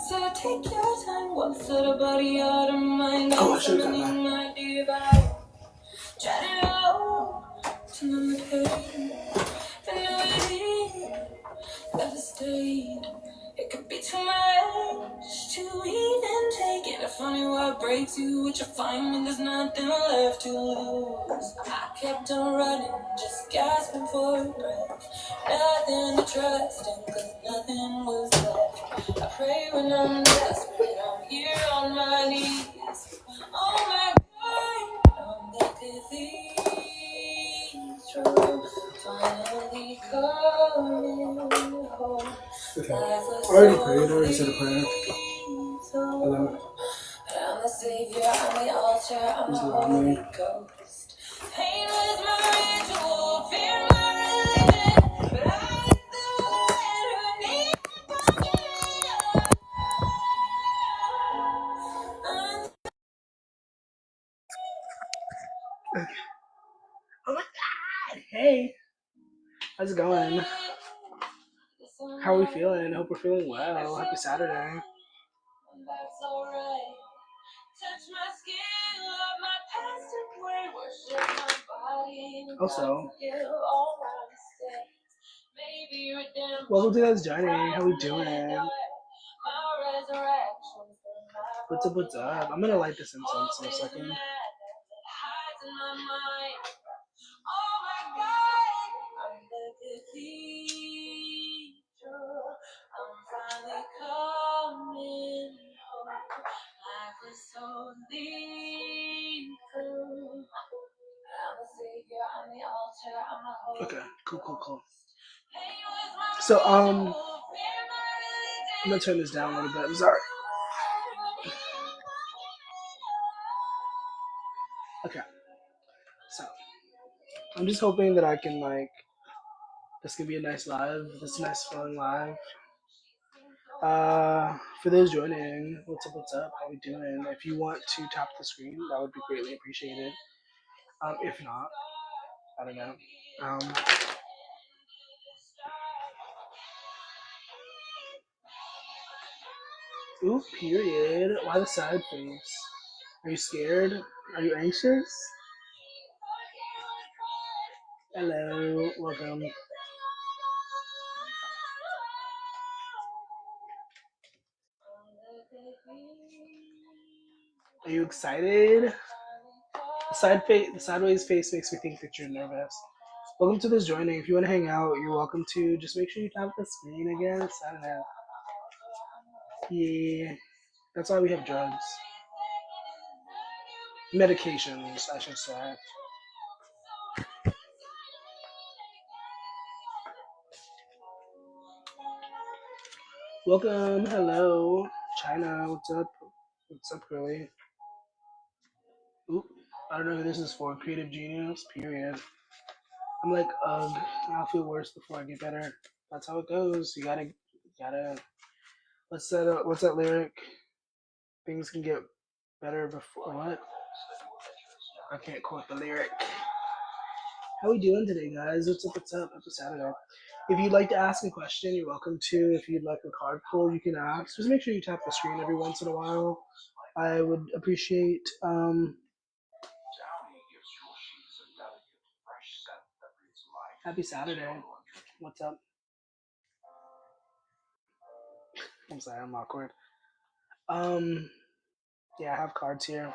So take your time, what's the body out of mind? Oh, I should have done that. Try to know to numb the pain, but no, it devastating. It could be too much to even take. And if funny what breaks you, what you find when there's nothing left to lose. I kept on running, just gasping for breath. Nothing to trust in, cause nothing was left. I pray when I'm desperate, I'm here on my knees. Oh my God, I'm the cathedral, finally coming home. Okay. I already prayed. I already said a prayer. Hello. I'm the savior, I'm the altar, I'm the Holy Ghost. Pain was my ritual, fear my religion, but I like the one who needs Oh my God! Hey, how's it going? How are we feeling? I hope we're feeling well. Happy Saturday. That's alright. Touch my skin, love my past and word, worship my body. Also, All my mistakes. Maybe redemption. welcome to those joining. How we doing? My resurrection. What's up? What's up? I'm gonna light this incense in a second. Oh my God, I'm the cathedral. I'm finally coming home. Life was so lethal. I'm the savior, I'm the altar, I'm the holy. Okay, cool. So, I'm gonna turn this down a little bit. I'm sorry. Okay, so I'm just hoping that I can this can be a nice live. This is a nice fun live. For those joining, what's up? How we doing? If you want to tap the screen, that would be greatly appreciated. If not, I don't know. Ooh, period. Why the side face? Are you scared? Are you anxious? Hello, welcome. Are you excited? The sideways face makes me think that you're nervous. Welcome to this joining. If you want to hang out, you're welcome to. Just make sure you tap the screen again. I don't know. Yeah, that's why we have drugs. Medications, I should say. Welcome, hello, China. What's up? What's up, girly? Oop, I don't know who this is for. Creative genius. Period. I'm like, ugh. I'll feel worse before I get better. That's how it goes. You gotta. What's that? What's that lyric? Things can get better before what? I can't quote the lyric. How we doing today, guys? What's up? Happy Saturday. If you'd like to ask a question, you're welcome to. If you'd like a card pull, you can ask. Just make sure you tap the screen every once in a while. I would appreciate. Happy Saturday. What's up? I'm sorry, I'm awkward. Yeah, I have cards here.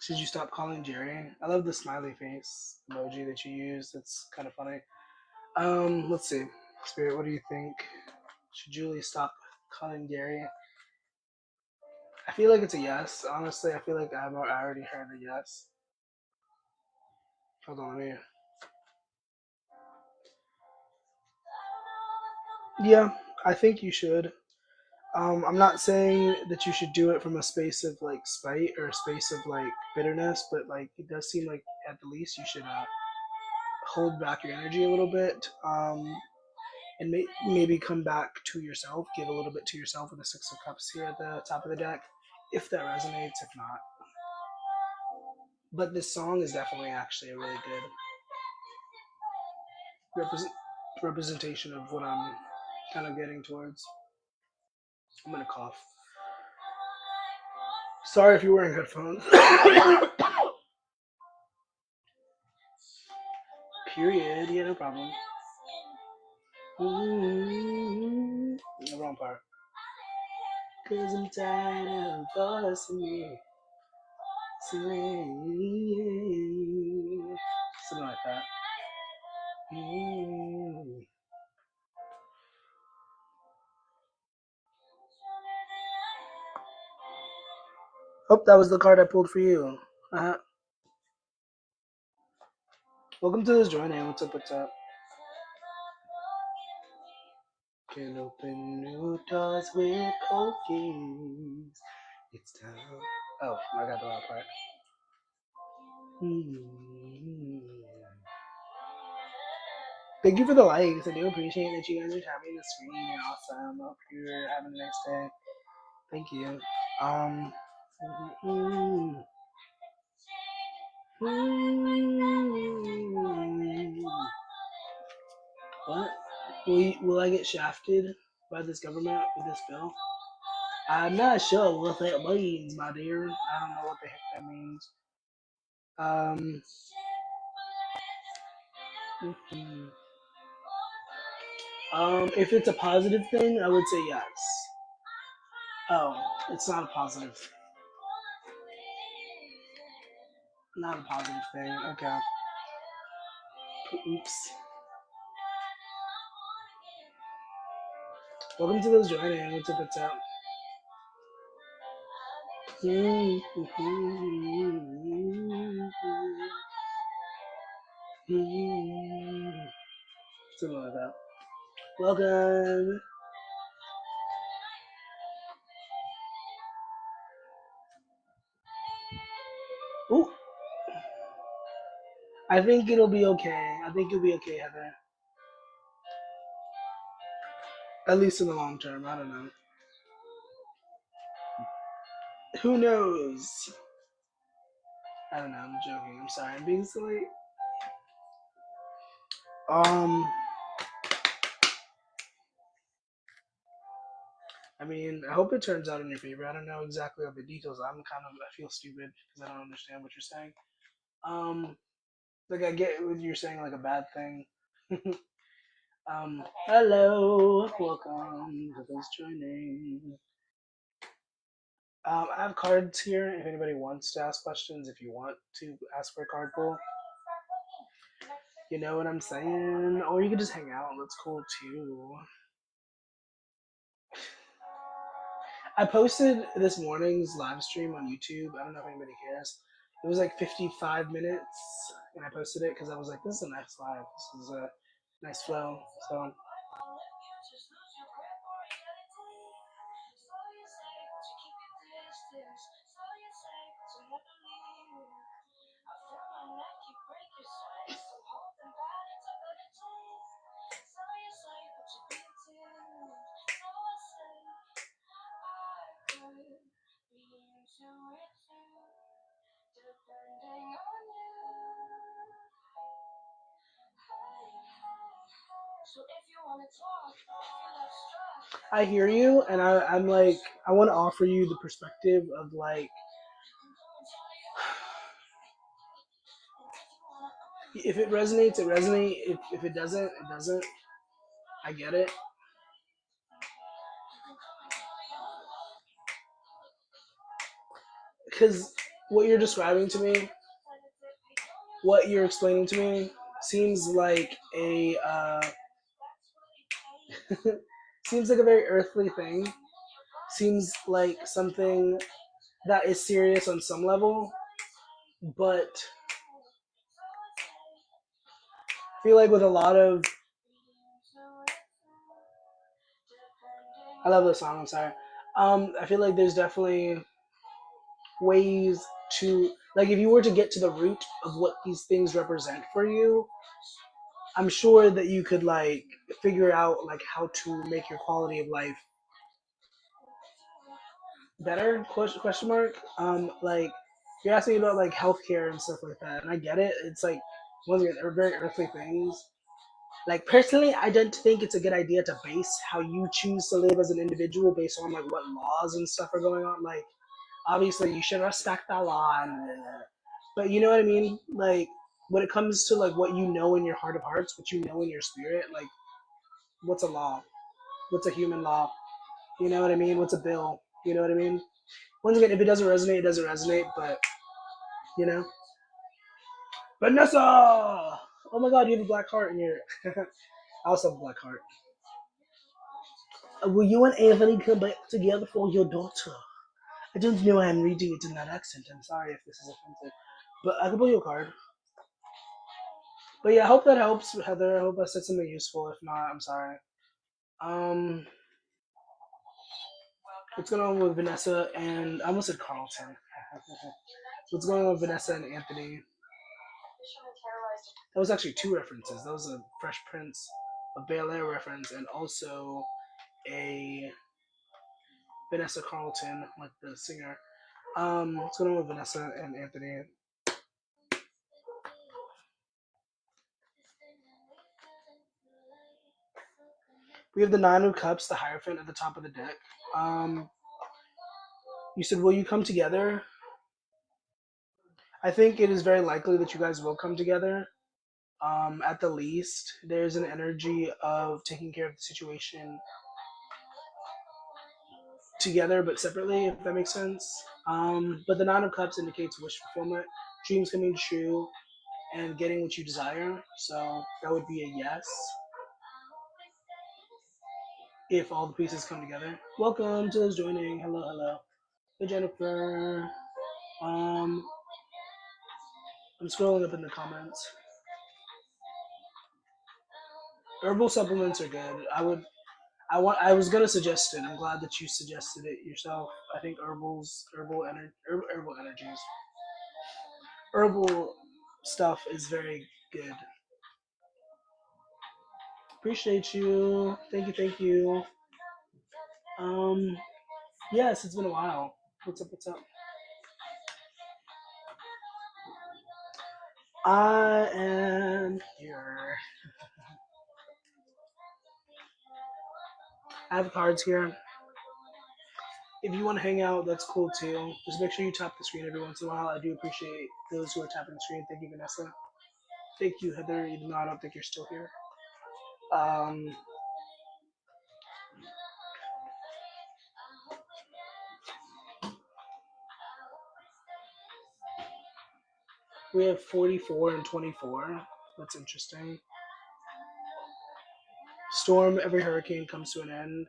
Should you stop calling Jerry? I love the smiley face emoji that you use. That's kind of funny. Let's see. Spirit, what do you think? Should Julie stop calling Gary? I feel like it's a yes. Honestly, I feel like I already heard a yes. Hold on, let me. Yeah, I think you should. I'm not saying that you should do it from a space of like spite or a space of like bitterness, but like it does seem like at the least you should hold back your energy a little bit. And maybe come back to yourself, give a little bit to yourself with the Six of Cups here at the top of the deck, if that resonates, if not. But this song is definitely actually really good. representation of what I'm kind of getting towards. I'm gonna cough. Sorry if you're wearing headphones. Period. Yeah, no problem. The wrong part. Cause I'm tired of forcing you. Something like that. Oh, that was the card I pulled for you. Welcome to this join in. What's up? What's up? Can open new doors with cold keys. It's time. Oh, I got the wrong part. Thank you for the likes. I do appreciate that you guys are tapping the screen. You're awesome. Hope you're having a nice day. Thank you. What? Will I get shafted by this government with this bill? I'm not sure what that means, my dear. I don't know what the heck that means. If it's a positive thing, I would say yes. Oh, it's not a positive. Not a positive thing. Okay. Oops. Welcome to those joining. What's up? What's up? Something like that. Welcome. Ooh. I think it'll be okay. I think you'll be okay, Heather. At least in the long term. I don't know. Who knows? I don't know. I'm joking. I'm sorry. I'm being silly. I mean, I hope it turns out in your favor. I don't know exactly all the details. I feel stupid because I don't understand what you're saying. Like I get what you're saying, like a bad thing. Hello, welcome to those joining. I have cards here. If anybody wants to ask questions, if you want to ask for a card pull, you know what I'm saying. Or you can just hang out. That's cool too. I posted this morning's live stream on YouTube. I don't know if anybody cares. It was like 55 minutes, and I posted it because I was like, this is a nice live. This is a nice flow. So, I hear you, and I'm like, I want to offer you the perspective of like, if it resonates, it resonates. If it doesn't, it doesn't. I get it. Because what you're describing to me, what you're explaining to me, seems like a seems like a very earthly thing. Seems like something that is serious on some level, but I feel like with a lot of I love this song, I'm sorry. I feel like there's definitely ways to like if you were to get to the root of what these things represent for you, I'm sure that you could like figure out like how to make your quality of life better question mark like you're asking about like healthcare and stuff like that, and I get it. It's like one of the very earthly things, Like personally, I don't think it's a good idea to base how you choose to live as an individual based on like what laws and stuff are going on. Like obviously you should respect the law, but you know what I mean. Like when it comes to like what you know in your heart of hearts, what you know in your spirit, like what's a law? What's a human law? You know what I mean? What's a bill? You know what I mean? Once again, if it doesn't resonate, it doesn't resonate. But you know, Vanessa. Oh my God, you have a black heart in your. I also have a black heart. Will you and Anthony come back together for your daughter? I don't know I'm reading it in that accent. I'm sorry if this is offensive. But I can pull you a card. But yeah, I hope that helps, Heather. I hope I said something useful. If not, I'm sorry. Um, what's going on with Vanessa and I almost said Carlton. What's going on with Vanessa and Anthony? That was actually two references. That was a Fresh Prince of Bel Air reference and also a Vanessa Carlton, like the singer. What's going on with Vanessa and Anthony? We have the Nine of Cups, the Hierophant at the top of the deck. You said, will you come together? I think it is very likely that you guys will come together. At the least, there's an energy of taking care of the situation together but separately, if that makes sense. But the Nine of Cups indicates wish fulfillment, dreams coming true, and getting what you desire. So that would be a yes if all the pieces come together. Welcome to those joining. Hello, hello. Hey, Jennifer. Um, I'm scrolling up in the comments. Herbal supplements are good. I was gonna suggest it. I'm glad that you suggested it yourself. I think herbal energies, herbal stuff is very good. Appreciate you. Thank you. Thank you. Um, yes, it's been a while. What's up? What's up? I am here. I have cards here. If you want to hang out, that's cool too. Just make sure you tap the screen every once in a while. I do appreciate those who are tapping the screen. Thank you, Vanessa. Thank you, Heather. Even though I don't think you're still here. Um, we have 44 and 24. That's interesting. Storm, every hurricane comes to an end.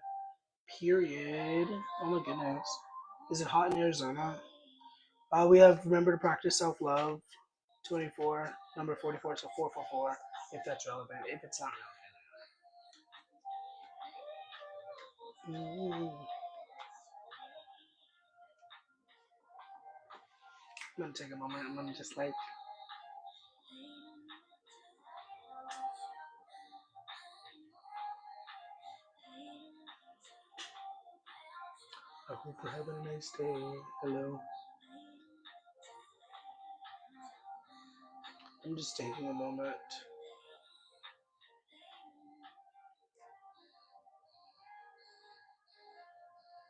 Period. Oh my goodness. Is it hot in Arizona? We have remember to practice self love. 24, number 44, so 444, if that's relevant. If it's not relevant. I'm gonna take a moment. I'm gonna just like. I hope you're having a nice day. Hello. I'm just taking a moment.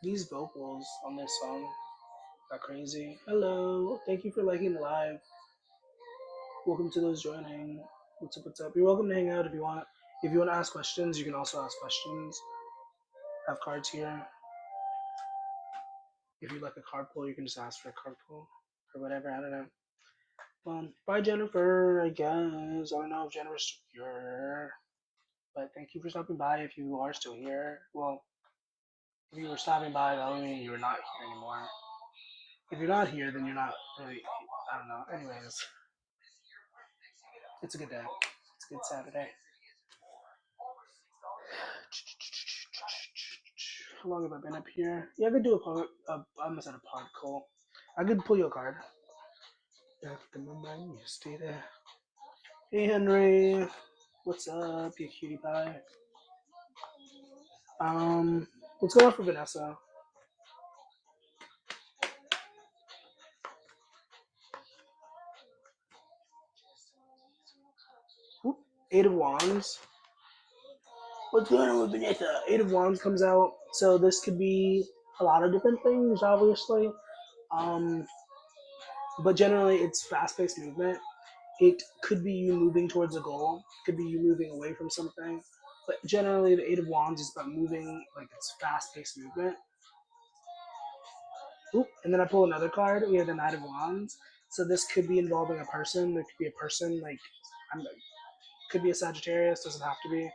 These vocals on this song are crazy. Hello. Thank you for liking the live. Welcome to those joining. What's up? What's up? You're welcome to hang out if you want. If you want to ask questions, you can also ask questions. I have cards here. If you like a card pull, you can just ask for a card pull or whatever. I don't know. Bye, Jennifer. I guess I don't know if Jennifer's still here, but thank you for stopping by. If you are still here, well, if you were stopping by, that would mean you were not here anymore. If you're not here, then you're not really. I don't know. Anyways, it's a good day. It's a good Saturday. How long have I been up here? Yeah, I could do I almost had a pod call. I could pull you a card. After my mind, you stay there. Hey, Henry. What's up, you cutie pie? What's going on for Vanessa? Eight of Wands. What's going on with Vanessa? Eight of Wands comes out, so this could be a lot of different things, obviously. Um, but generally, it's fast-paced movement. It could be you moving towards a goal. It could be you moving away from something. But generally, the Eight of Wands is about moving, like it's fast-paced movement. Oop, and then I pull another card. We have the Knight of Wands. So this could be involving a person. There could be a person, like, could be a Sagittarius, doesn't have to be.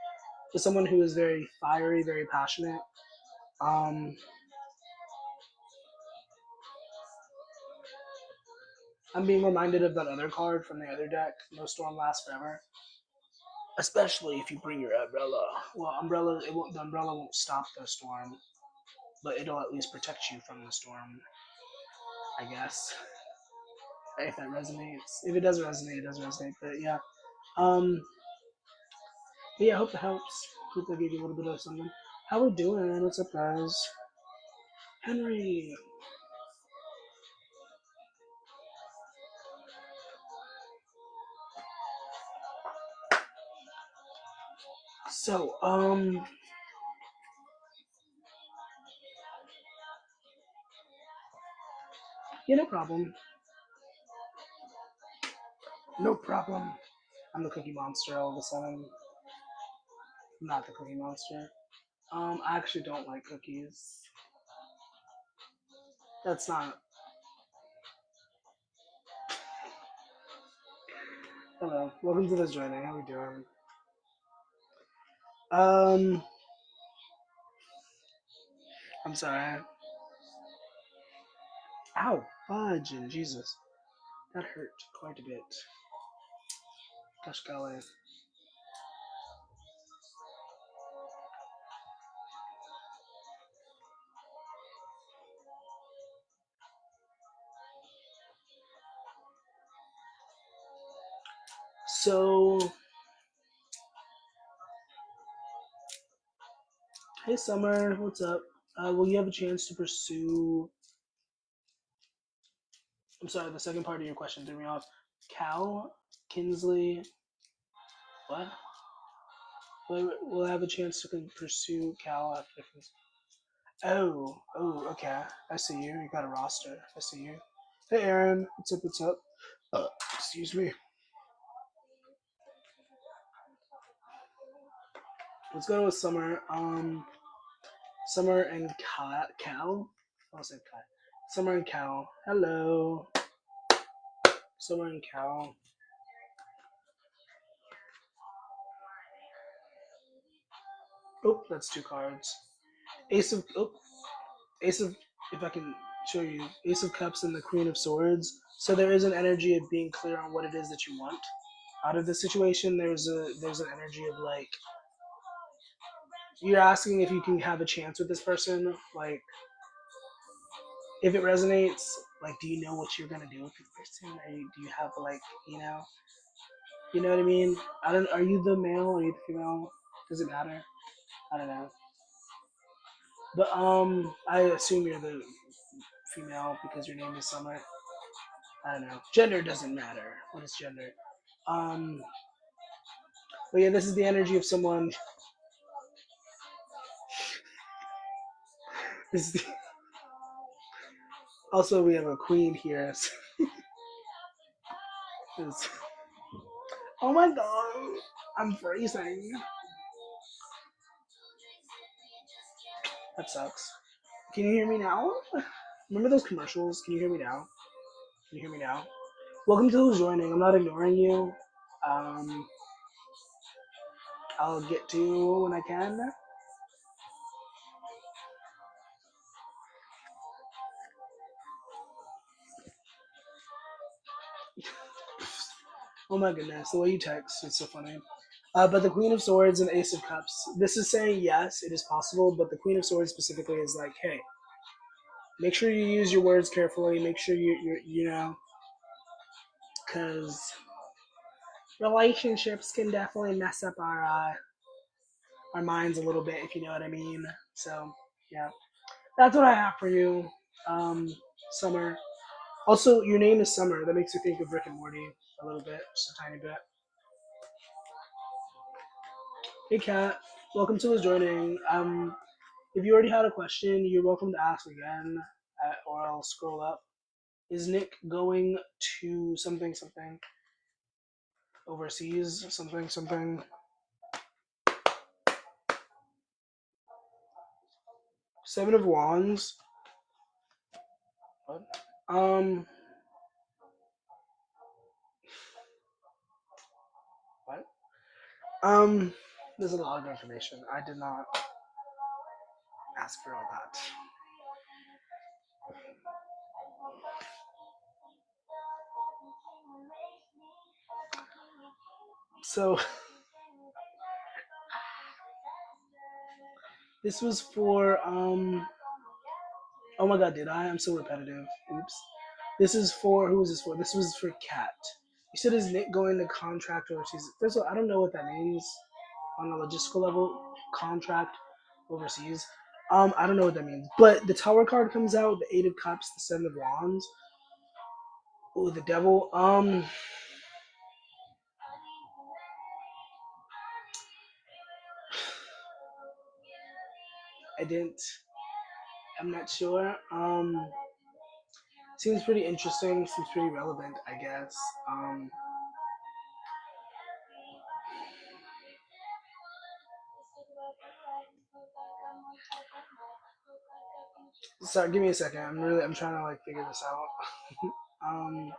But someone who is very fiery, very passionate. Um, I'm being reminded of that other card from the other deck, No Storm Lasts Forever. Especially if you bring your umbrella. Well, the umbrella won't stop the storm, but it'll at least protect you from the storm, I guess. If that resonates. If it doesn't resonate, it doesn't resonate. But yeah. But yeah, I hope it helps. Hope I gave you a little bit of something. How we doing? What's up, guys? Henry. So, yeah, no problem. No problem. I'm the Cookie Monster all of a sudden. I'm not the Cookie Monster. I actually don't like cookies. That's not. Hello. Welcome to the joining. How we doing? I'm sorry. Ow, fudge and Jesus. That hurt quite a bit. Gosh golly. So, hey Summer, what's up? Will you have a chance to pursue? I'm sorry, the second part of your question threw me off. Cal, Kinsley, what? Will I have a chance to pursue Cal after? Oh, okay. I see you. You got a roster. I see you. Hey Aaron, what's up? What's up? Excuse me. Let's go with Summer. Summer and Cal. I said Cal. Summer and Cal. Hello. Summer and Cal. Oh, that's two cards. Ace of Ace of, if I can show you, Ace of Cups and the Queen of Swords. So there is an energy of being clear on what it is that you want out of the situation. There's an energy of like you're asking if you can have a chance with this person. Like if it resonates, like do you know what you're gonna do with this person? Or do you have like you know what I mean? I don't. Are you the male? Or are you the female? Does it matter? I don't know. But I assume you're the female because your name is Summer. I don't know. Gender doesn't matter. What is gender? Um, but yeah, this is the energy of someone. This is the, also, we have a queen here. So oh my god, I'm freezing. That sucks. Can you hear me now? Remember those commercials? Can you hear me now? Can you hear me now? Welcome to who's joining. I'm not ignoring you. Um, I'll get to you when I can. Oh my goodness, the way you text, it's so funny. But the Queen of Swords and Ace of Cups, this is saying yes, it is possible, but the Queen of Swords specifically is like, hey, make sure you use your words carefully, make sure you know, because relationships can definitely mess up our minds a little bit, if you know what I mean. So, yeah, that's what I have for you, Summer. Also, your name is Summer. That makes me think of Rick and Morty a little bit, just a tiny bit. Hey, Kat. welcome to us joining. If you already had a question, you're welcome to ask again, or I'll scroll up. Is Nick going to something overseas? Something. Seven of Wands. What? What? There's a lot of information. I did not ask for all that. So this was for oh my god, did I? I'm so repetitive. Oops. This is for who is this for? This was for Kat. You said is Nick going to contract overseas? First of all, I don't know what that means on a logistical level. Contract overseas. I don't know what that means. But the Tower card comes out, the Eight of Cups, the Seven of Wands. Oh, the Devil. I didn't. I'm not sure. Seems pretty interesting. Seems pretty relevant, I guess. Sorry, give me a second. I'm trying to like figure this out. um,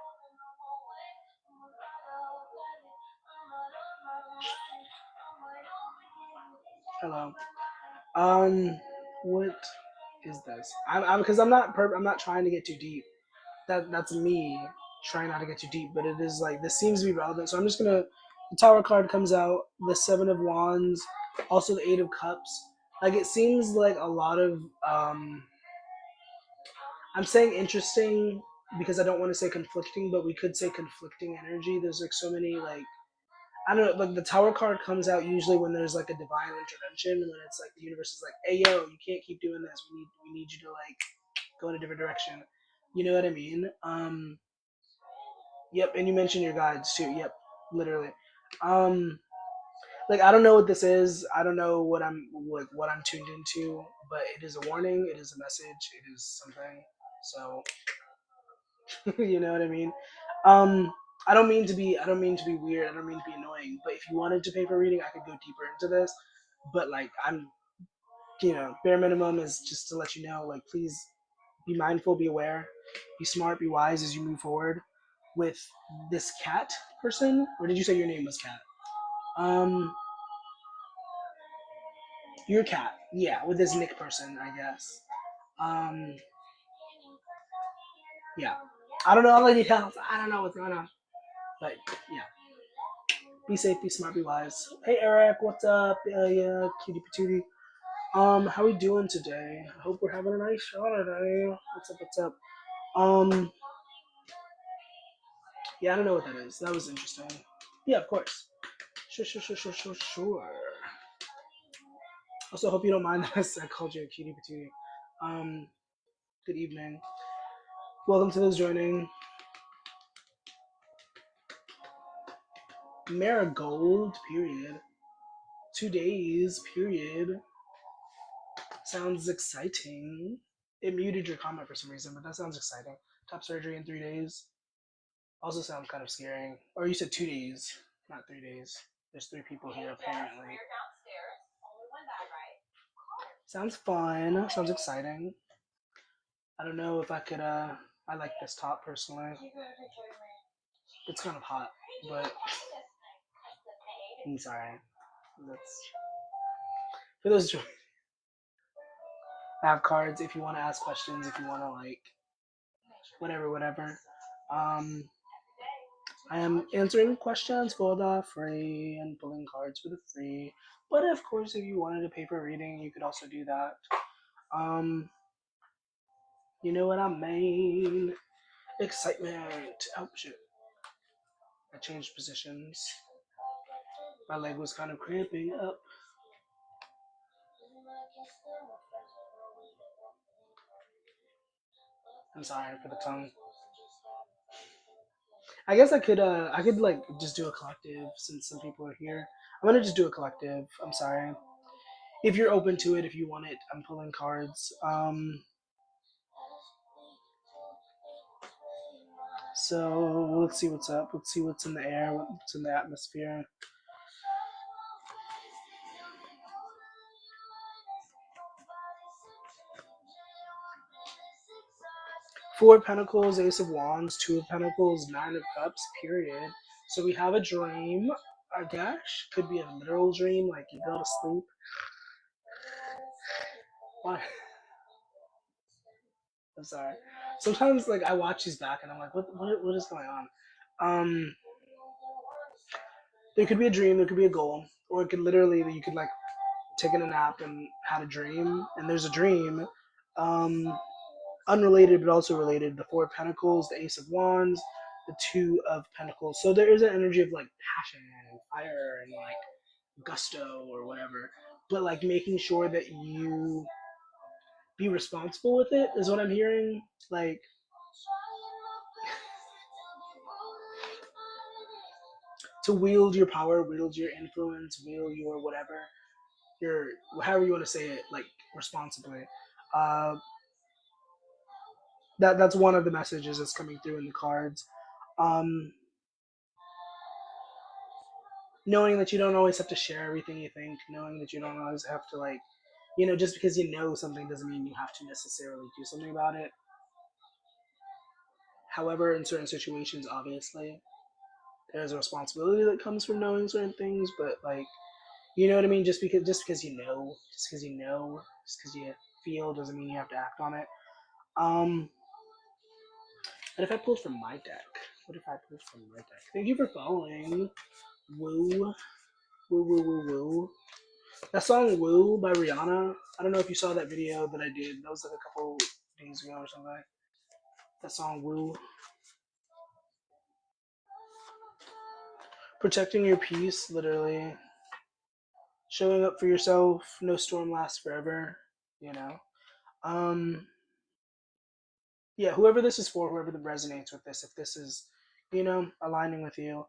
hello. What is this? I'm because I'm not trying to get too deep. That's me trying not to get too deep, but it is like this seems to be relevant. So I'm just gonna. The Tower card comes out. The Seven of Wands, also the Eight of Cups. Like it seems like a lot of I'm saying interesting because I don't want to say conflicting, but we could say conflicting energy. There's like so many like I don't know, like the Tower card comes out usually when there's like a divine intervention, when it's like the universe is like, "Hey, yo, you can't keep doing this. We need you to like go in a different direction." You know what I mean? Yep. And you mentioned your guides too. Yep, literally. Um, like I don't know what this is. I don't know what I'm tuned into, but it is a warning. It is a message. It is something. So you know what I mean? Um, I don't mean to be weird. I don't mean to be annoying. But if you wanted to pay for a reading, I could go deeper into this. But like I'm, bare minimum is just to let you know, like please be mindful, be aware, be smart, be wise as you move forward with this cat person. Or did you say your name was Cat? Um, your cat. Yeah, with this Nick person, I guess. Um, yeah. I don't know all the details. I don't know what's going on. But yeah. Be safe, be smart, be wise. Hey Eric, what's up? Yeah, cutie patootie. How we doing today? I hope we're having a nice show today. What's up, what's up? Um, yeah, I don't know what that is. That was interesting. Yeah, of course. Sure. Also, hope you don't mind that I called you a cutie patootie. Um, good evening. Welcome to those joining. Marigold, period. 2 days, period. Sounds exciting. It muted your comment for some reason, but that sounds exciting. Top surgery in 3 days. Also sounds kind of scary. Or you said 2 days, not 3 days. There's three people here apparently. Sounds fun. Sounds exciting. I don't know if I could I like this top personally. It's kind of hot, but I'm sorry. That's for those I have cards if you want to ask questions, if you want to like whatever. Um I am answering questions for the free and pulling cards for the free. But of course, if you wanted to pay for a reading, you could also do that. Um, you know what I mean? Excitement. Oh shit! I changed positions. My leg was kind of cramping up. I'm sorry for the tongue. I guess I could like just do a collective since some people are here. I'm gonna just do a collective. I'm sorry. if you're open to it, if you want it, I'm pulling cards. So let's see what's up. Let's see what's in the air, what's in the atmosphere. Four of Pentacles, Ace of Wands, Two of Pentacles, Nine of Cups, period. So we have a dream, I guess. Could be a literal dream, like you go to sleep. Why? I'm sorry. Sometimes, like, I watch these back and I'm like, what is going on? Um, there could be a dream, there could be a goal, or it could literally, you could, like, taken a nap and had a dream, and there's a dream. Um, unrelated but also related. The Four of Pentacles, the Ace of Wands, the Two of Pentacles. So there is an energy of like passion and fire and like gusto or whatever. But like making sure that you be responsible with it is what I'm hearing. Like to wield your power, wield your influence, wield your whatever, your however you want to say it, like responsibly. Uh, that's one of the messages that's coming through in the cards. Um, knowing that you don't always have to share everything you think, knowing that you don't always have to like, just because you know something doesn't mean you have to necessarily do something about it. However, in certain situations, obviously, there's a responsibility that comes from knowing certain things, but like, you know what I mean? Just because you feel doesn't mean you have to act on it. Um, and if I pulled from my deck, what if I pulled from my deck? Thank you for following. Woo, woo, woo, woo, woo. That song "Woo" by Rihanna. I don't know if you saw that video that I did. That was like a couple days ago or something. That song "Woo." Protecting your peace, literally. Showing up for yourself. No storm lasts forever. You know. Um. Yeah. Whoever this is for, whoever that resonates with this, if this is, aligning with you.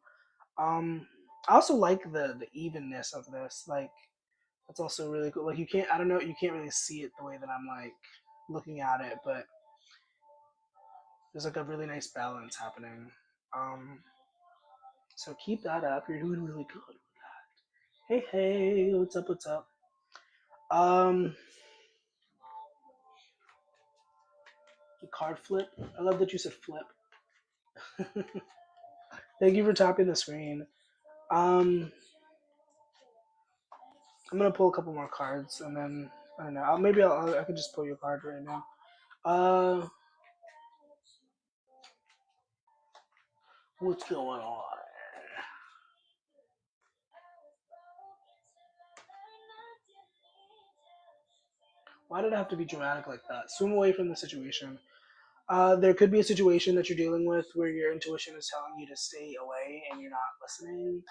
Um. I also like the evenness of this. Like that's also really cool. Like you can't. I don't know. You can't really see it the way that I'm like looking at it, but there's like a really nice balance happening. Um, so keep that up. You're doing really good with that. Hey, hey, what's up? What's up? Um, the card flip. I love that you said flip. Thank you for tapping the screen. Um, I'm gonna pull a couple more cards and then I don't know. I could just pull your card right now. Uh, what's going on? Why did it have to be dramatic like that? Swim away from the situation. There could be a situation that you're dealing with where your intuition is telling you to stay away and you're not listening.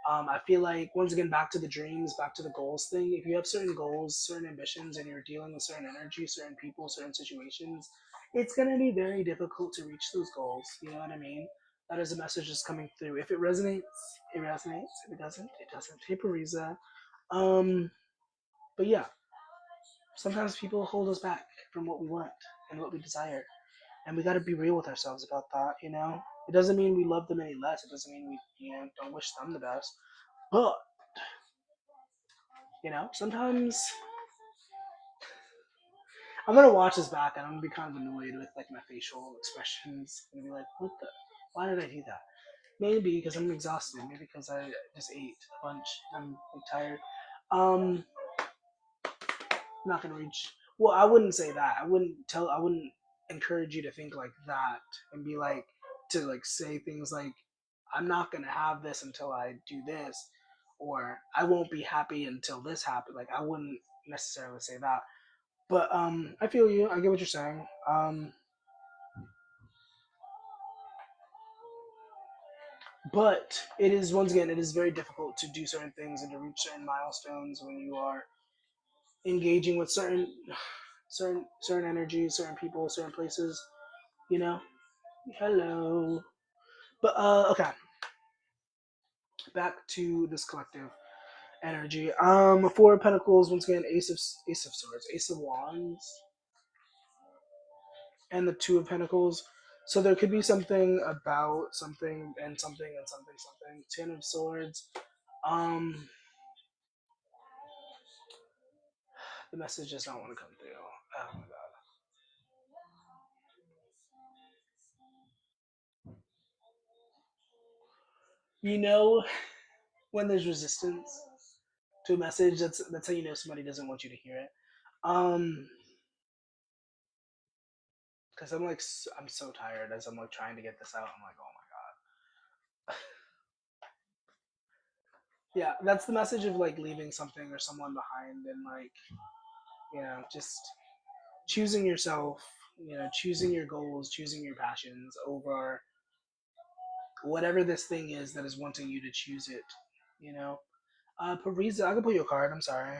I feel like, once again, back to the dreams, back to the goals thing. If you have certain goals, certain ambitions, and you're dealing with certain energy, certain people, certain situations, it's going to be very difficult to reach those goals. You know what I mean? That is a message that's coming through. If it resonates, it resonates. If it doesn't, it doesn't. Hey, Parisa. Um, but yeah, sometimes people hold us back from what we want and what we desire. And we got to be real with ourselves about that. It doesn't mean we love them any less. It doesn't mean we, don't wish them the best. But, sometimes I'm going to watch this back and I'm going to be kind of annoyed with, like, my facial expressions. I'm going to be like, why did I do that? Maybe because I'm exhausted. Maybe because I just ate a bunch. I'm tired. Um, not gonna reach. Well, I wouldn't say that. I wouldn't encourage you to think like that and be like to like say things like, "I'm not gonna have this until I do this," or "I won't be happy until this happens." Like I wouldn't necessarily say that. But I feel you. I get what you're saying. But it is, once again, it is very difficult to do certain things and to reach certain milestones when you are engaging with certain energies, certain people, certain places. You know. Hello. But okay, back to this collective. energy. Four of Pentacles, once again, Ace of Swords, Ace of Wands, and the Two of Pentacles. So there could be something about something and something and something something. Ten of Swords. Um, the message does not want to come through. Oh my god. You know when there's resistance to a message, that's how you know somebody doesn't want you to hear it. Because I'm like I'm so tired as I'm like trying to get this out. I'm like, oh my god. Yeah, that's the message of like leaving something or someone behind and like just choosing yourself. Choosing your goals, choosing your passions over whatever this thing is that is wanting you to choose it. You know, Parisa, I can pull you a card. I'm sorry.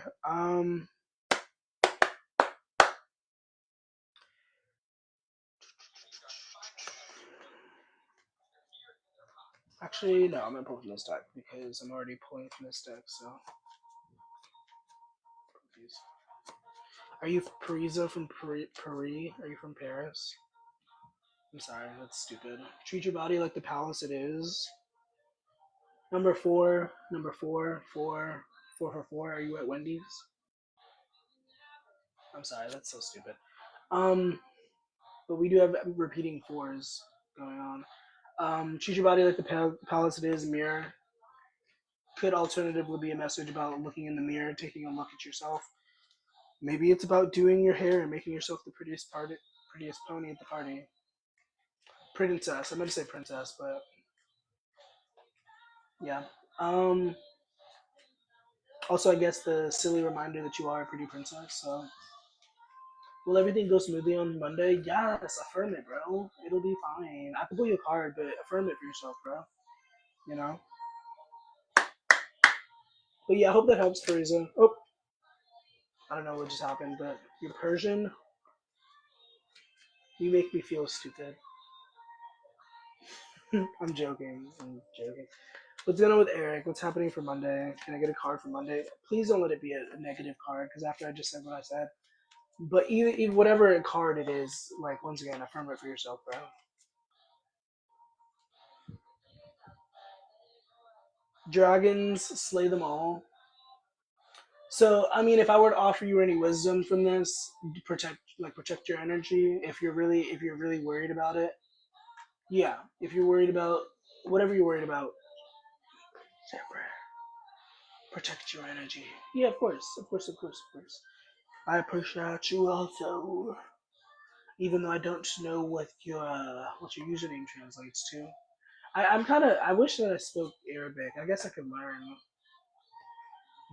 Actually, no, I'm gonna pull from this deck because I'm already pulling from this deck. So, are you Parisa from Paris? Are you from Paris? I'm sorry, that's stupid. Treat your body like the palace it is. Number four, four. Are you at Wendy's? I'm sorry, that's so stupid. Um, but we do have repeating fours going on. Treat your body like the palace it is. Mirror could alternatively be a message about looking in the mirror, taking a look at yourself. Maybe it's about doing your hair and making yourself the prettiest pony at the party. Princess. I meant to say princess, but yeah. Um. Also, I guess the silly reminder that you are a pretty princess. So, will everything go smoothly on Monday? Yes, affirm it, bro. It'll be fine. I can pull you a card, but affirm it for yourself, bro. You know. But yeah, I hope that helps, Teresa. Oh, I don't know what just happened, but you're Persian. You make me feel stupid. I'm joking. I'm joking. What's going on with Eric? What's happening for Monday? Can I get a card for Monday? Please don't let it be a negative card, because after I just said what I said. But even whatever card it is, like once again, affirm it for yourself, bro. Dragons slay them all. So I mean, if I were to offer you any wisdom from this, protect your energy. If you're really worried about it, yeah. If you're worried about whatever you're worried about, say a prayer. Protect your energy. Yeah, of course, of course, of course, of course. I appreciate you also, even though I don't know what your username translates to. I wish that I spoke Arabic. I guess I could learn,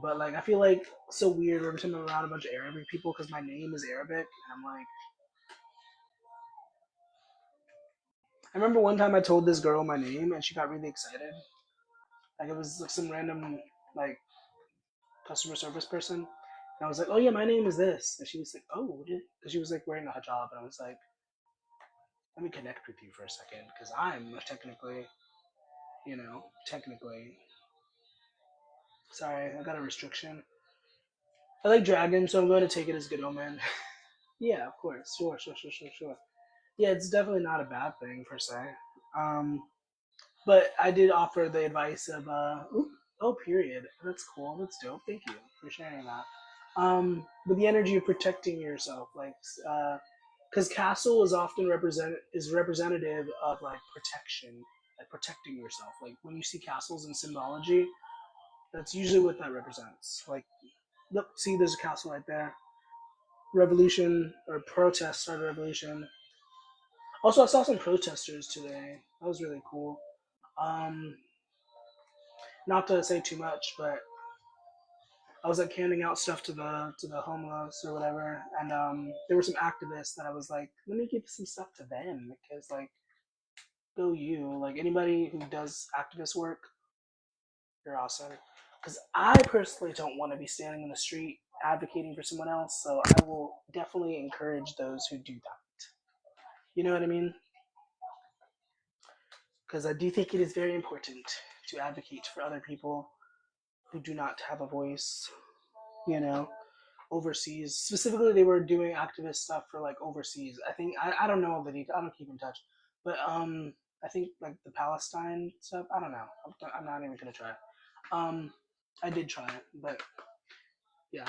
but like I feel like so weird every time I'm around a bunch of Arabic people because my name is Arabic, and I'm like, I remember one time I told this girl my name and she got really excited. Like it was like some random like customer service person. And I was like, oh yeah, my name is this, and she was like, oh, because she was like wearing a hijab, and I was like, let me connect with you for a second because I'm technically, sorry, I got a restriction. I like dragons, so I'm going to take it as good omen. Yeah, of course, sure. Yeah, it's definitely not a bad thing per se. Um, but I did offer the advice of period. That's cool. That's dope. Thank you for sharing that. But the energy of protecting yourself, like, because castle is often representative of like protection, like protecting yourself. Like when you see castles in symbology, that's usually what that represents. Like, look, see, there's a castle right there. Revolution or protest started a revolution. Also, I saw some protesters today. That was really cool. Um, Not to say too much, but I was like handing out stuff to the homeless or whatever, and there were some activists that I was like, let me give some stuff to them because like, go you, like anybody who does activist work, you're awesome. Because I personally don't want to be standing in the street advocating for someone else, so I will definitely encourage those who do that. You know what I mean? Because I do think it is very important to advocate for other people who do not have a voice, you know, overseas. Specifically, they were doing activist stuff for like overseas. I think I don't know all the details. I don't keep in touch, but I think like the Palestine stuff. I don't know. I'm not even gonna try. I did try it, but yeah.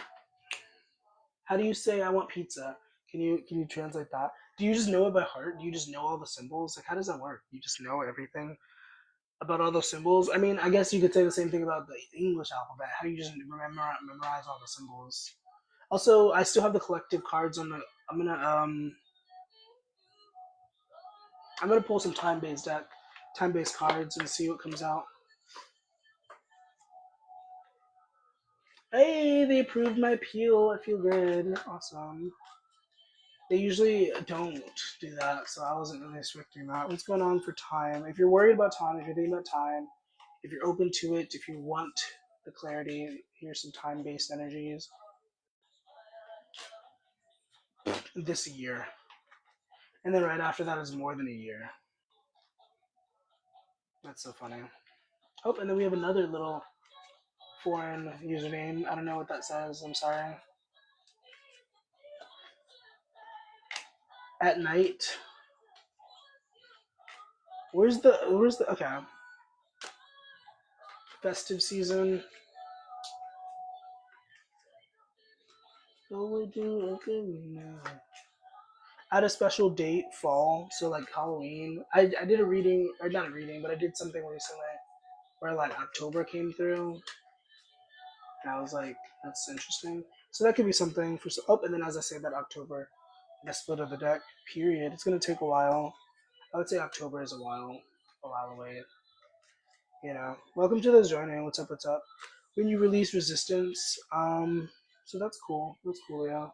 How do you say I want pizza? Can you translate that? Do you just know it by heart? Do you just know all the symbols? Like how does that work? You just know everything about all those symbols? I mean, I guess you could say the same thing about the English alphabet. How do you just memorize all the symbols? Also, I still have the collective cards on the. I'm gonna I'm gonna pull some time based cards and see what comes out. Hey, they approved my appeal. I feel good. Awesome. They usually don't do that, so I wasn't really expecting that. What's going on for time? If you're worried about time, if you're thinking about time, if you're open to it, if you want the clarity, here's some time based energies. This year. And then right after that is more than a year. That's so funny. Oh, and then we have another little foreign username. I don't know what that says. I'm sorry. At night. Where's the okay. Festive season. What would you look at me now? I had a special date, fall, so like Halloween. I did a reading, or not a reading, but I did something recently where like October came through, and I was like, that's interesting. So that could be something for. Oh, and then as I say that October, the split of the deck. Period. It's gonna take a while. I would say October is a while away. You know. Welcome to those joining. What's up? What's up? When you release resistance, so that's cool. That's cool. Yeah.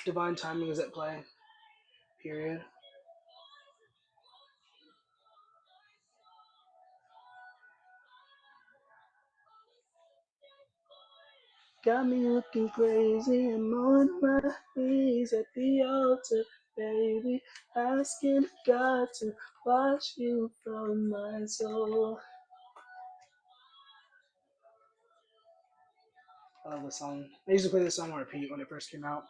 Divine timing is at play. Period. Got me looking crazy. I'm on my knees at the altar, baby, asking God to wash you from my soul. I love this song. I used to play this song on repeat when it first came out.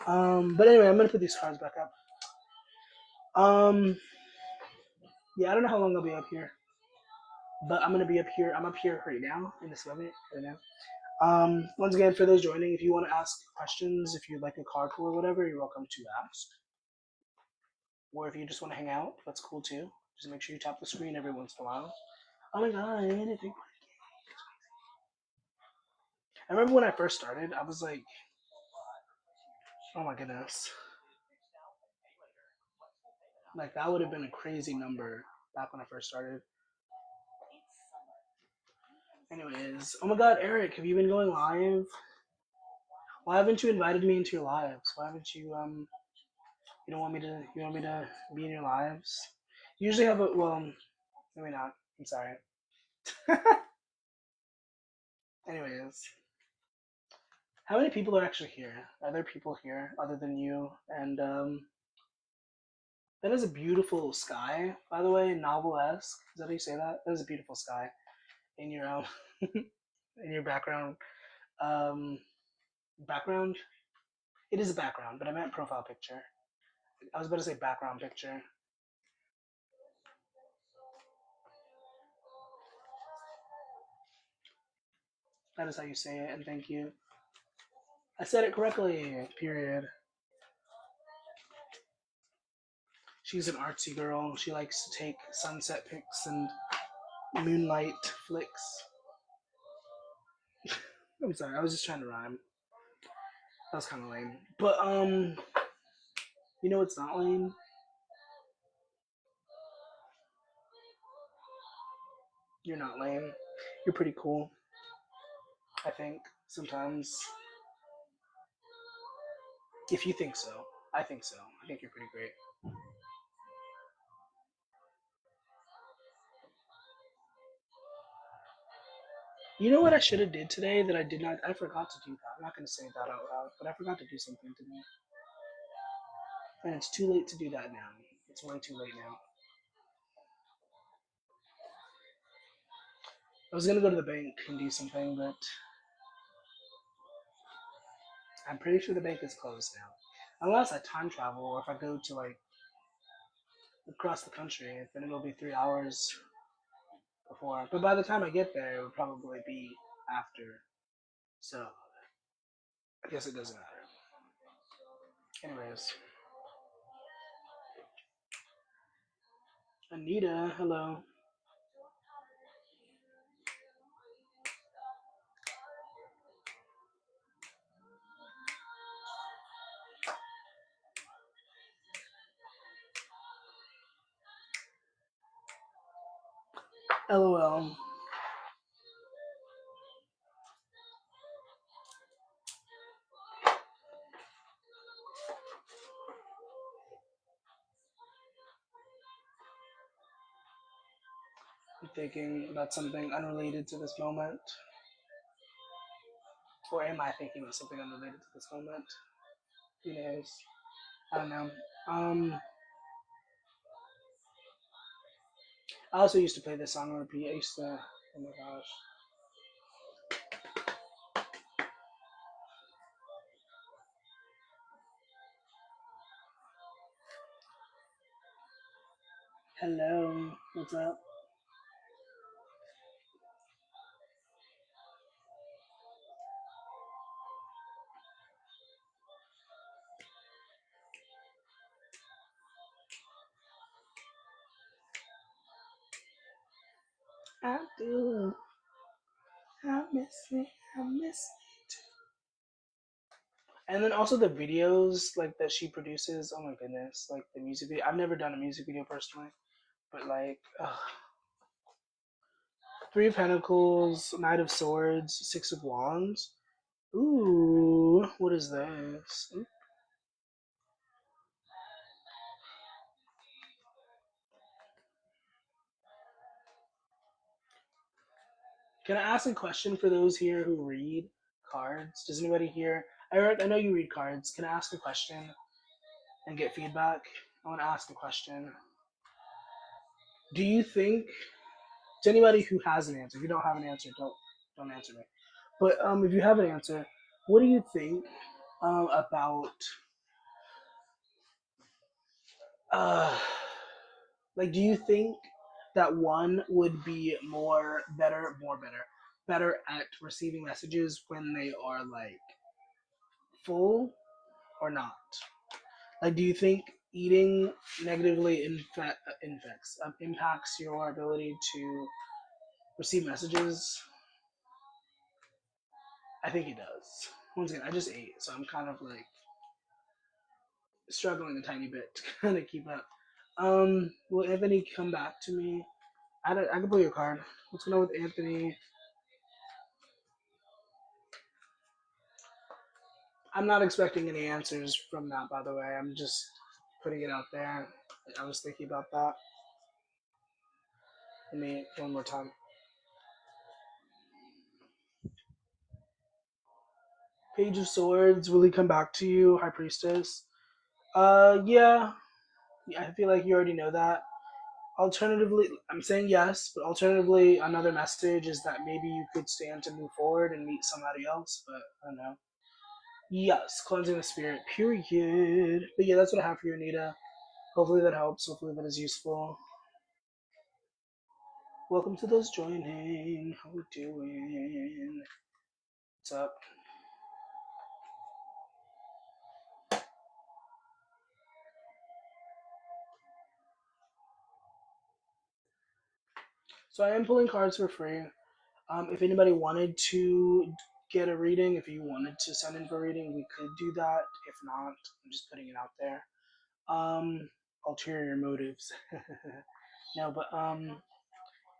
But anyway, I'm gonna put these cards back up. Um, yeah, I don't know how long I'll be up here, but I'm gonna be up here. I'm up here right now in this moment right now. Once again, for those joining, if you want to ask questions, if you'd like a card pull or whatever, you're welcome to ask. Or if you just want to hang out, that's cool too. Just make sure you tap the screen every once in a while. Oh my god, anything. I remember when I first started, I was like, oh my goodness. Like, that would have been a crazy number back when I first started. Anyways, oh my god, Eric, have you been going live? Why haven't you invited me into your lives? Why haven't you, you don't want me to, you want me to be in your lives? You usually have a, well, maybe not. I'm sorry. Anyways, how many people are actually here? Are there people here other than you? And, that is a beautiful sky, by the way, novel-esque. Is that how you say that? That is a beautiful sky in your in your background. Um, background. It is a background, but I meant profile picture. I was about to say background picture. That is how you say it, and thank you. I said it correctly. Period. She's an artsy girl. She likes to take sunset pics and moonlight flicks. I'm sorry, I was just trying to rhyme. That was kind of lame. But you know what's not lame? You're not lame. You're pretty cool. I think sometimes. If you think so, I think so. I think you're pretty great. You know what I should have did today that I did not? I forgot to do that. I'm not going to say that out loud, but I forgot to do something today. And it's too late to do that now. It's way too late now. I was gonna go to the bank and do something, but I'm pretty sure the bank is closed now. Unless I time travel, or if I go to like across the country, then it'll be 3 hours before. But by the time I get there, it would probably be after. So I guess it doesn't matter. Anyways, Anita, hello. LOL. I'm thinking about something unrelated to this moment. Or am I thinking of something unrelated to this moment? Who knows? I don't know. I also used to play this song on repeat. I used to, oh my gosh. Hello, what's up? I do. I miss it. I miss it. And then also the videos like that she produces. Oh my goodness, like the music video. I've never done a music video personally, but like Three of Pentacles, Knight of Swords, Six of Wands. Ooh, what is this? Ooh. Can I ask a question for those here who read cards? Does anybody here? I know you read cards. Can I ask a question and get feedback? I want to ask a question. Do you think to anybody who has an answer? If you don't have an answer, don't answer me. But if you have an answer, what do you think about uh, like? Do you think that one would be better at receiving messages when they are like full or not? Like, do you think eating negatively impacts your ability to receive messages? I think it does. Once again, I just ate, so I'm kind of like struggling a tiny bit to kind of keep up. Will Anthony come back to me? I can pull your card. What's going on with Anthony? I'm not expecting any answers from that, by the way. I'm just putting it out there. I was thinking about that. Let me one more time. Page of Swords. Will he come back to you, High Priestess? Yeah. I feel like you already know that. Alternatively, I'm saying yes, but alternatively, another message is that maybe you could stand to move forward and meet somebody else, but I don't know. Yes, cleansing the spirit, period. But yeah, that's what I have for you, Anita. Hopefully that helps. Hopefully that is useful. Welcome to those joining. How we doing? What's up? So I am pulling cards for free. If anybody wanted to get a reading, if you wanted to send in for a reading, we could do that. If not, I'm just putting it out there. Ulterior motives. No, but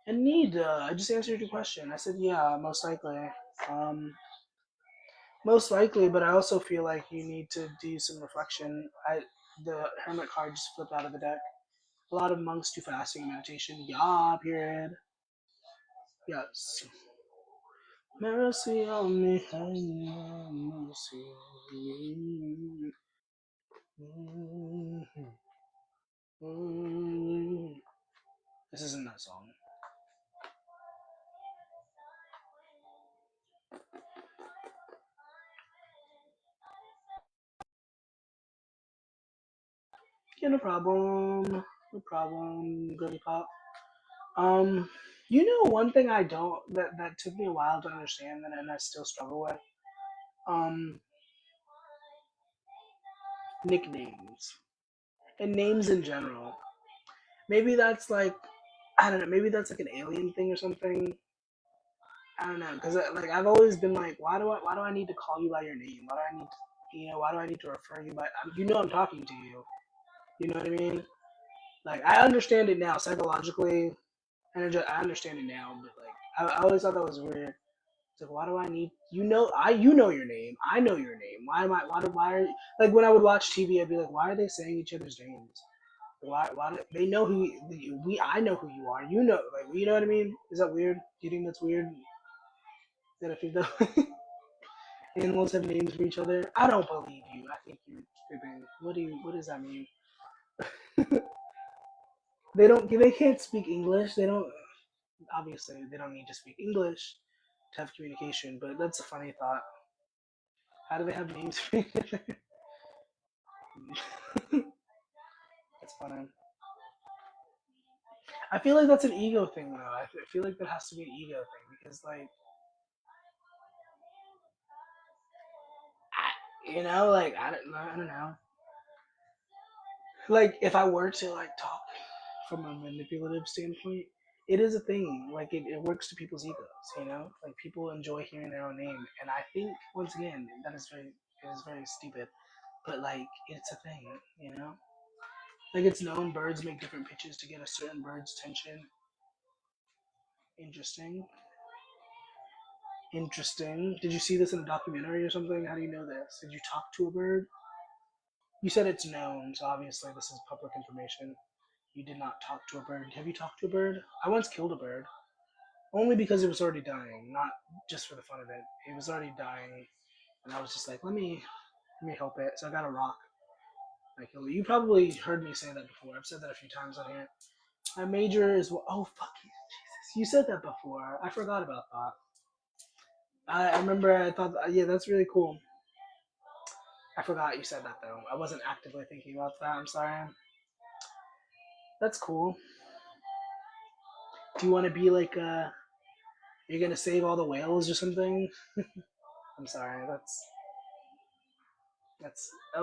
Anita, I just answered your question. I said yeah, most likely. Um, Most likely, but I also feel like you need to do some reflection. The Hermit card just flipped out of the deck. A lot of monks do fasting and meditation. Yeah, period. Yes. Mercy on me, mercy on me. This isn't that song. Yeah, no problem. No problem, girly pop. Um, you know, one thing I don't that took me a while to understand, and I still struggle with. Um, Nicknames and names in general. Maybe that's like I don't know. Maybe that's like an alien thing or something. I don't know, because like I've always been like, why do I need to call you by your name? Why do I need why do I need to refer you by? You know, I'm talking to you. You know what I mean? Like I understand it now psychologically, and I understand it now. But like I always thought that was weird. It's like, why do I need you know your name? I know your name. Why are like when I would watch TV, I'd be like, why are they saying each other's names? Why do they know who we I know who you are. You know, like you know what I mean? Is that weird? Do you think that's weird? That I think that animals have names for each other? I don't believe you. I think you're fibbing. What does that mean? They can't speak English. They don't obviously they don't need to speak English to have communication, but that's a funny thought. How do they have names for each other? That's funny. I feel like that's an ego thing though. I feel like that has to be an ego thing because like like I don't know. Like if I were to like talk from a manipulative standpoint, it is a thing. Like it works to people's egos, Like people enjoy hearing their own name, and I think once again it is very stupid, but like it's a thing, Like it's known birds make different pitches to get a certain bird's attention. Interesting. Interesting. Did you see this in a documentary or something? How do you know this? Did you talk to a bird? You said it's known, so obviously this is public information. You did not talk to a bird. Have you talked to a bird? I once killed a bird. Only because it was already dying, not just for the fun of it. It was already dying, and I was just like, let me help it. So I got a rock. I killed it. You probably heard me say that before. I've said that a few times on here. My major is oh fuck you, Jesus! You said that before. I forgot about that. I remember. I thought, yeah, that's really cool. I forgot you said that though. I wasn't actively thinking about that. I'm sorry. That's cool. Do you want to be like you're gonna save all the whales or something? I'm sorry. That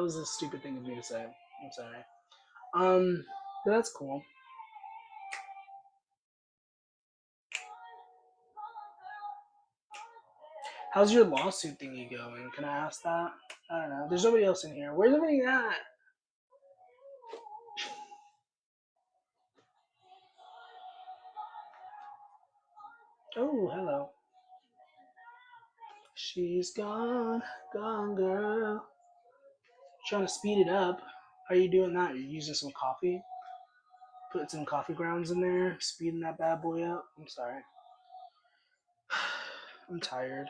was a stupid thing of me to say. I'm sorry. But that's cool. How's your lawsuit thingy going? Can I ask that? I don't know. There's nobody else in here. Where's everybody at? Oh, hello. She's gone, gone, girl. Trying to speed it up. How are you doing that? You're using some coffee? Putting some coffee grounds in there, speeding that bad boy up. I'm sorry. I'm tired.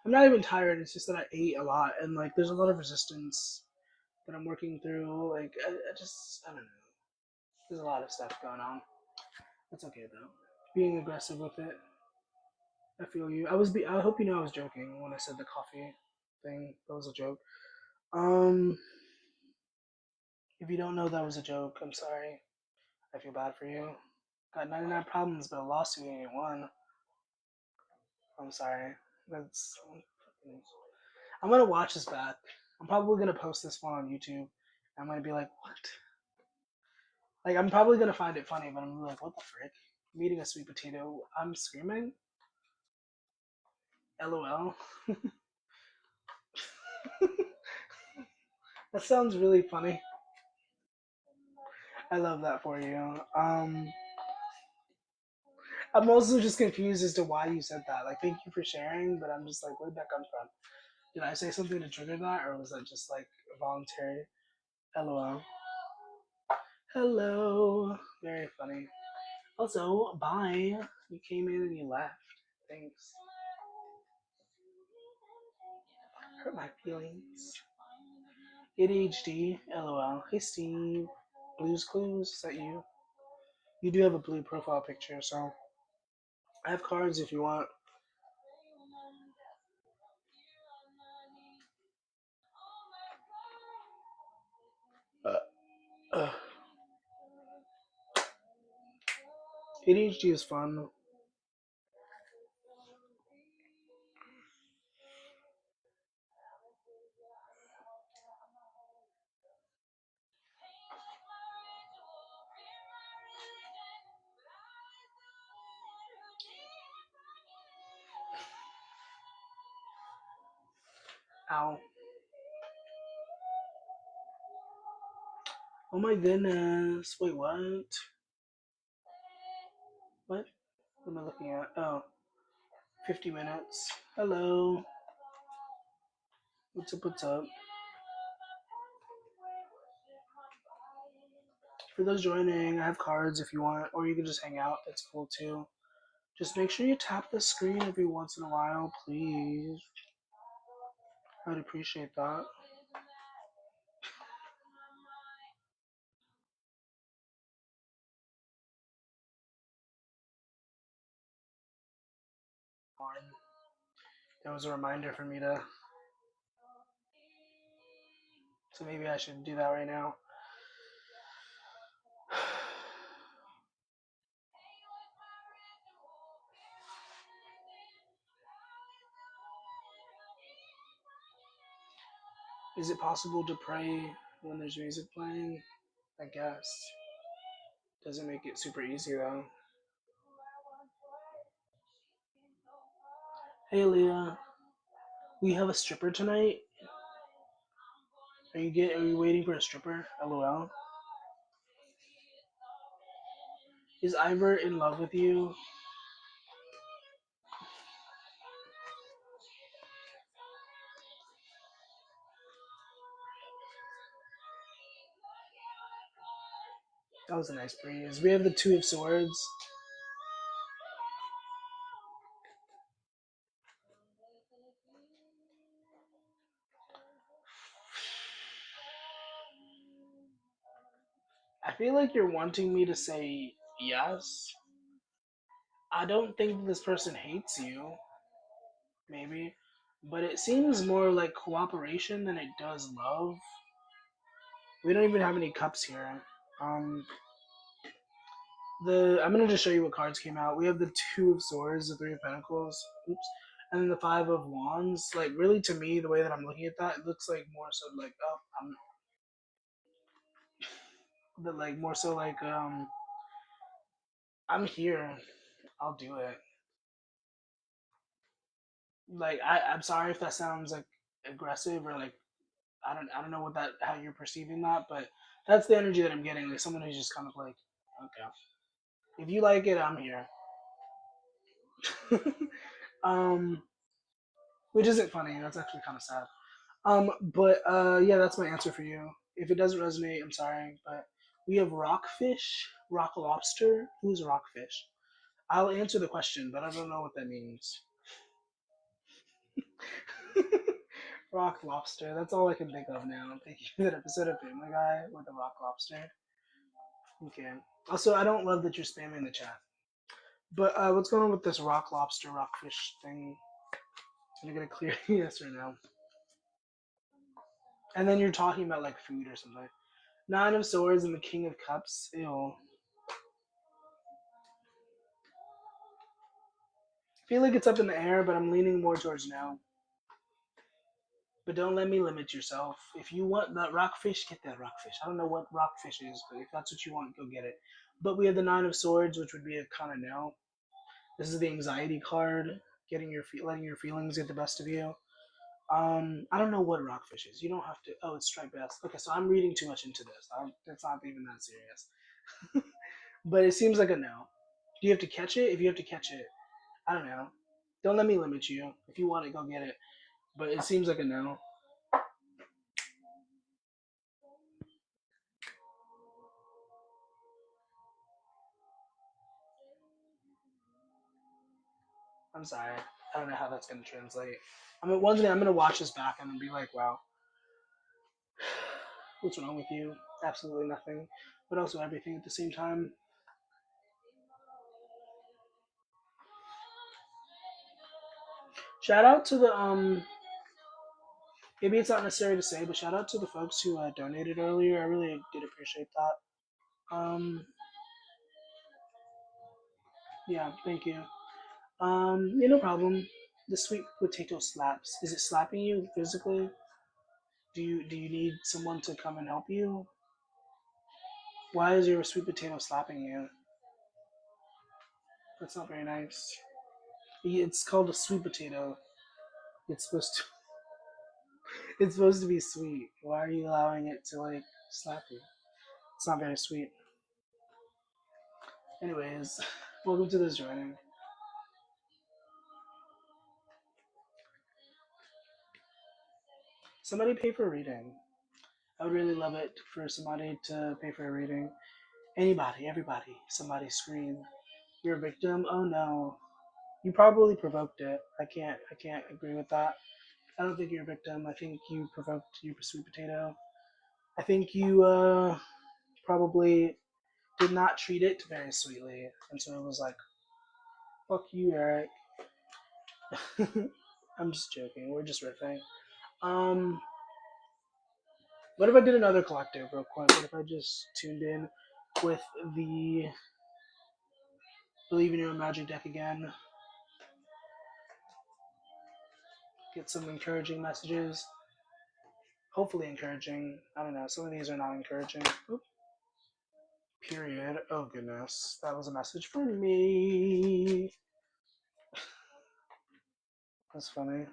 I'm not even tired. It's just that I ate a lot, and like, there's a lot of resistance that I'm working through. Like, I don't know. There's a lot of stuff going on. It's okay though. Being aggressive with it. I feel you. I hope you know I was joking when I said the coffee thing. That was a joke. Um, if you don't know that was a joke, I'm sorry. I feel bad for you. Got 99 problems, but a lawsuit ain't one. I'm sorry. That's. I'm gonna watch this back. I'm probably gonna post this one on YouTube. I'm gonna be like, what? Like, I'm probably gonna find it funny, but I'm like, what the frick? I'm eating a sweet potato. I'm screaming. LOL. That sounds really funny. I love that for you. I'm also just confused as to why you said that. Like, thank you for sharing, but I'm just like, where did that come from? Did I say something to trigger that, or was that just like voluntary? LOL. Hello. Very funny. Also, bye. You came in and you left. Thanks. Hurt my feelings. ADHD. LOL. Hey, Steve. Blues Clues. Is that you? You do have a blue profile picture, so I have cards if you want. ADHD is fun. Ow. Oh my goodness. Wait, what? What? What am I looking at? Oh, 50 minutes. Hello. What's up? What's up? For those joining, I have cards if you want, or you can just hang out. That's cool too. Just make sure you tap the screen every once in a while, please. I'd appreciate that. That was a reminder for me to. So maybe I should do that right now. Is it possible to pray when there's music playing? I guess. Doesn't make it super easy though. Hey Leah, we have a stripper tonight. Are you waiting for a stripper? LOL. Is Ivor in love with you? That was a nice breeze. We have the Two of Swords. I feel like you're wanting me to say yes. I don't think this person hates you, maybe. But it seems more like cooperation than it does love. We don't even have any cups here. Um, I'm gonna just show you what cards came out. We have the Two of Swords, the Three of Pentacles, oops, and then the Five of Wands. Like really, to me, the way that I'm looking at that, it looks like more so like but like more so like I'm here. I'll do it. Like I'm sorry if that sounds like aggressive or like I don't know what that how you're perceiving that, but that's the energy that I'm getting. Like someone who's just kind of like, okay, if you like it, I'm here. um, which isn't funny. That's actually kind of sad. But yeah, that's my answer for you. If it doesn't resonate, I'm sorry, but we have rockfish, rock lobster. Who's rockfish? I'll answer the question, but I don't know what that means. Rock lobster. That's all I can think of now. Thank you for that episode of Family Guy with the rock lobster. Okay. Also, I don't love that you're spamming the chat. But what's going on with this rock lobster, rockfish thing? Can I get a clear yes or no? And then you're talking about like food or something. Nine of Swords and the King of Cups. Ew. I feel like it's up in the air, but I'm leaning more towards no. But don't let me limit yourself. If you want that rockfish, get that rockfish. I don't know what rockfish is, but if that's what you want, go get it. But we have the Nine of Swords, which would be a kind of no. This is the anxiety card, letting your feelings get the best of you. I don't know what rockfish is. You don't have to. Oh, it's striped bass. Okay, so I'm reading too much into this. It's not even that serious. But it seems like a no. Do you have to catch it? If you have to catch it, I don't know. Don't let me limit you. If you want it, go get it. But it seems like a no. I'm sorry. I don't know how that's gonna translate. I mean, one day I'm gonna watch this back and be like, wow, what's wrong with you? Absolutely nothing, but also everything at the same time. Shout out to the maybe it's not necessary to say, but shout out to the folks who donated earlier. I really did appreciate that. Um, Yeah, thank you. Yeah, no problem. The sweet potato slaps. Is it slapping you physically? Do you need someone to come and help you? Why is your sweet potato slapping you? That's not very nice. It's called a sweet potato. It's supposed to it's supposed to be sweet. Why are you allowing it to like slap you? It's not very sweet. Anyways, welcome to this joining. Somebody pay for a reading. I would really love it for somebody to pay for a reading. Anybody, everybody, somebody scream. You're a victim? Oh no. You probably provoked it. I can't agree with that. I don't think you're a victim. I think you provoked your sweet potato. I think you probably did not treat it very sweetly. And so it was like, fuck you, Eric. I'm just joking. We're just riffing. Um, what if I did another collective real quick? What if I just tuned in with the Believe in Your Own Magic deck again? Get some encouraging messages. Hopefully encouraging. I don't know. Some of these are not encouraging. Oop. Period. Oh goodness. That was a message for me. That's funny.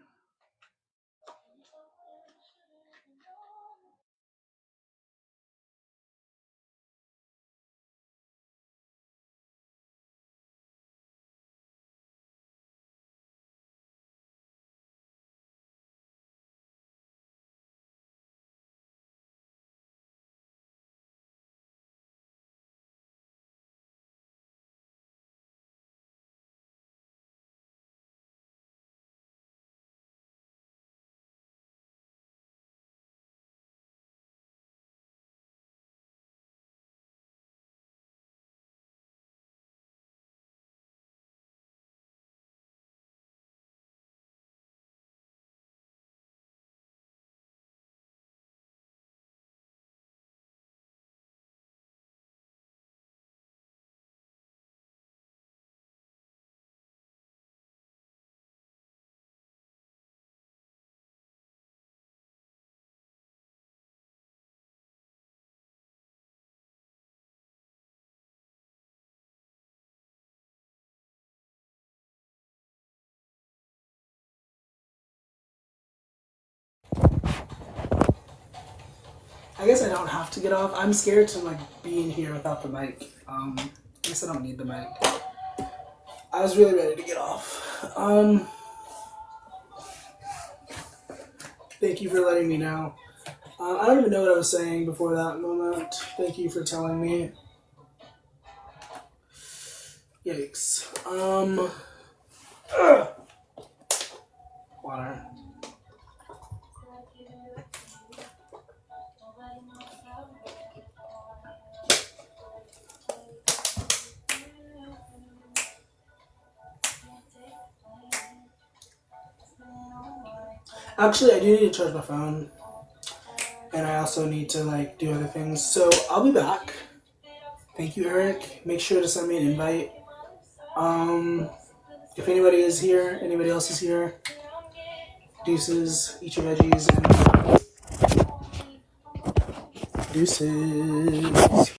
I guess I don't have to get off. I'm scared to like be in here without the mic. I guess I don't need the mic. I was really ready to get off. Thank you for letting me know. I don't even know what I was saying before that moment. Thank you for telling me. Yikes. Water. Actually, I do need to charge my phone. And I also need to like do other things. So I'll be back. Thank you, Eric. Make sure to send me an invite. If anybody is here, anybody else is here, deuces, eat your veggies, and deuces.